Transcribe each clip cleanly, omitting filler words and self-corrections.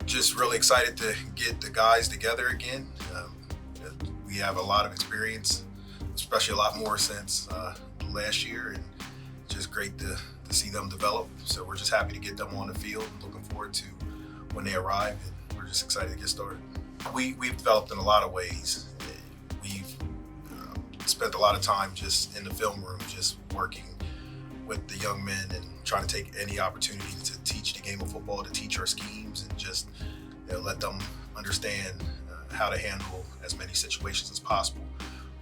Just really excited to get the guys together again. We have a lot of experience, especially a lot more since last year, and just great to see them develop. So we're just happy to get them on the field. Looking forward to when they arrive, and we're just excited to get started. We've developed in a lot of ways. We've spent a lot of time just in the film room, just working with the young men and trying to take any opportunity to teach the game of football, to teach our schemes, and just let them understand how to handle as many situations as possible.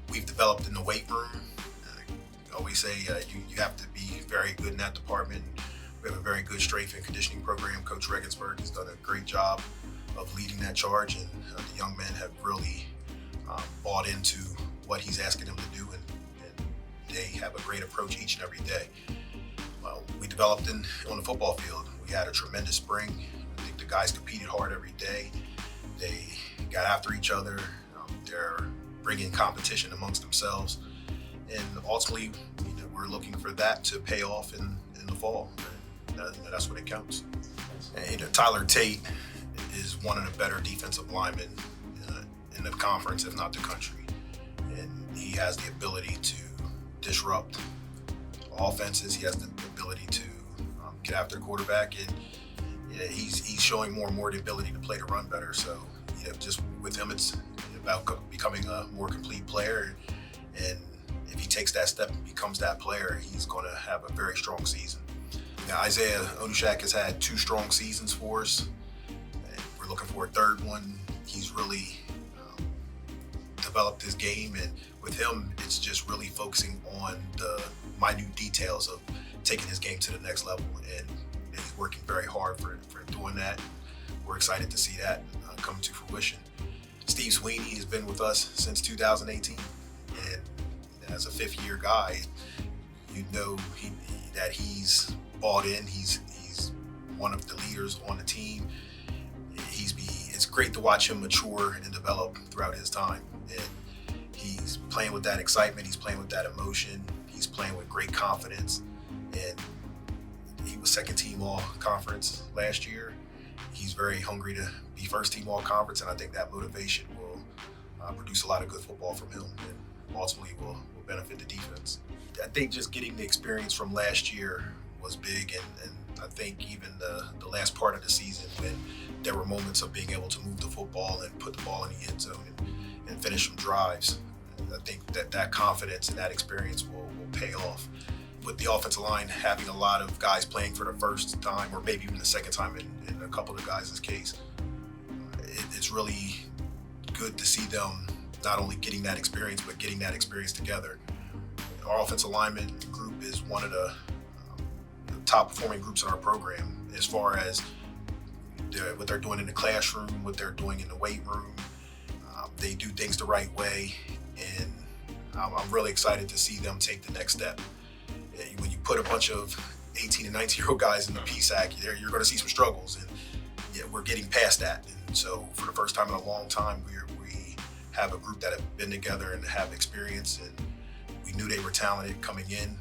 We've developed in the weight room. I always say you have to be very good in that department. We have a very good strength and conditioning program. Coach Regensburg has done a great job of leading that charge, and the young men have really bought into what he's asking them to do, and they have a great approach each and every day. We developed on the football field. We had a tremendous spring. I think the guys competed hard every day. They got after each other. They're bringing competition amongst themselves, and ultimately, we're looking for that to pay off in the fall. And that's what it counts. And, Tyler Tate is one of the better defensive linemen in the conference, if not the country, and he has the ability to disrupt offenses. He has the ability to get after the quarterback, and he's showing more and more the ability to play the run better. So just with him, it's about becoming a more complete player, and if he takes that step and becomes that player, he's going to have a very strong season. Now, Isaiah Onushak has had 2 strong seasons for us, and we're looking for a third one. He's really developed his game, and with him, it's just really focusing on the minute details of taking his game to the next level, and he's working very hard for doing that. We're excited to see that come to fruition. Steve Sweeney has been with us since 2018, and as a 5th-year guy, that he's bought in. He's one of the leaders on the team. It's great to watch him mature and develop throughout his time. And he's playing with that excitement. He's playing with that emotion. He's playing with great confidence. And he was 2nd team all conference last year. He's very hungry to be 1st team all conference, and I think that motivation will produce a lot of good football from him, and ultimately will benefit the defense. I think just getting the experience from last year was big, and I think even the last part of the season, when there were moments of being able to move the football and put the ball in the end zone and finish some drives, I think that confidence and that experience will pay off. With the offensive line having a lot of guys playing for the first time, or maybe even the second time in a couple of guys' case, it's really good to see them not only getting that experience, but getting that experience together. Our offensive lineman group is one of the top performing groups in our program as far as what they're doing in the classroom, what they're doing in the weight room. They do things the right way, and I'm really excited to see them take the next step. When you put a bunch of 18 and 19-year-old guys in the PSAC, you're going to see some struggles, and we're getting past that. And so for the first time in a long time, we have a group that have been together and have experience, and we knew they were talented coming in.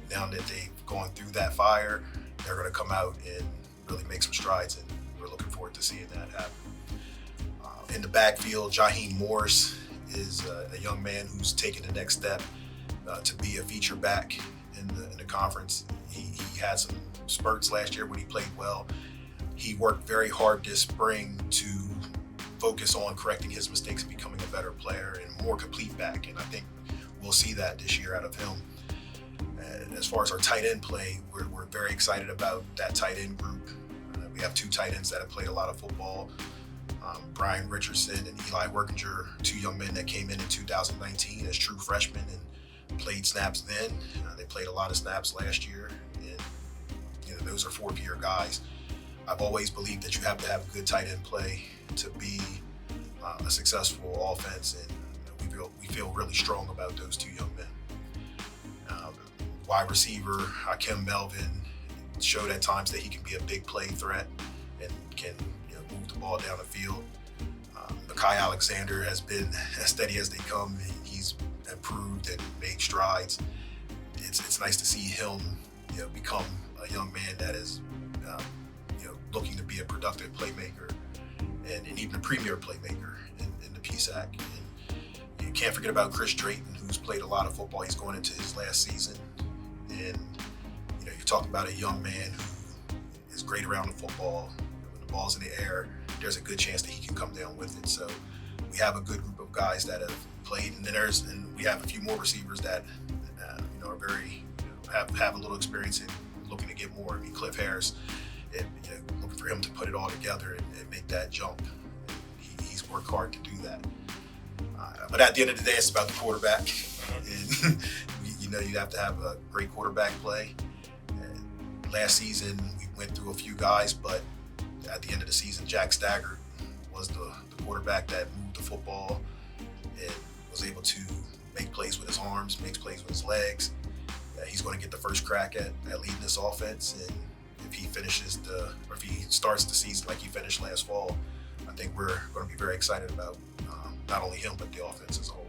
Now that they've gone through that fire, they're going to come out and really make some strides, and we're looking forward to seeing that happen. In the backfield, Jaheim Morris is a young man who's taken the next step to be a feature back in the conference. He had some spurts last year when he played well. He worked very hard this spring to focus on correcting his mistakes and becoming a better player and more complete back, and I think we'll see that this year out of him. And as far as our tight end play, we're very excited about that tight end group. We have 2 tight ends that have played a lot of football. Brian Richardson and Eli Workinger, 2 young men that came in 2019 as true freshmen and played snaps then. They played a lot of snaps last year, and those are 4th-year guys. I've always believed that you have to have good tight end play to be a successful offense, and we feel really strong about those 2 young men. Wide receiver Hakim Melvin showed at times that he can be a big play threat and can move the ball down the field. Mekhi Alexander has been as steady as they come. He's improved and made strides. It's nice to see him become a young man that is looking to be a productive playmaker. premier playmaker in the PSAC. And you can't forget about Chris Drayton, who's played a lot of football. He's going into his last season. And, you talk about a young man who is great around the football. When the ball's in the air, there's a good chance that he can come down with it. So we have a good group of guys that have played. And then we have a few more receivers that, are very, have a little experience in looking to get more. I mean, Cliff Harris, looking for him to put it all together and make that jump. He's worked hard to do that. But at the end of the day, it's about the quarterback. And you have to have a great quarterback play. And last season, we went through a few guys, but at the end of the season, Jack Staggart was the quarterback that moved the football and was able to make plays with his arms, makes plays with his legs. He's going to get the first crack at leading this offense. And if he starts the season like he finished last fall, I think we're going to be very excited about not only him, but the offense as a whole.